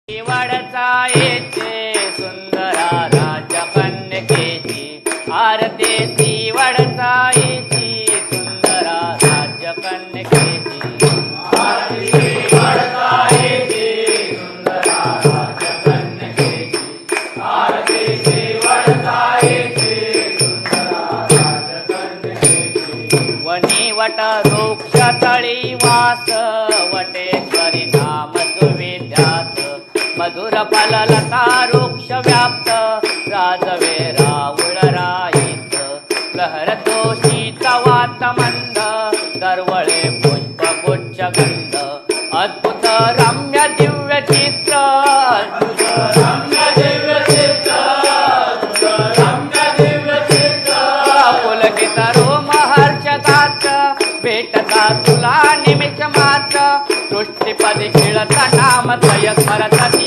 वडचा येथे सुंदरा राजकन्यकेची आरती ती वडचा येथे सुंदरा राजकन्यकेची आरती वडचा येथे सुंदरा राजकन्यकेची आरती वडचा येथे सुंदरा राजकन्यकेची वनी वट वृक्ष तळी वास वटेश्वरी धाम सुविद्यात मधुर फललता वृक्ष व्याप्त राजवे रावळ राईत लहरतो शीतवात मंद दरवळे पुष्प गुच्छ गंध अद्भुत रम्य दिव्य चित्र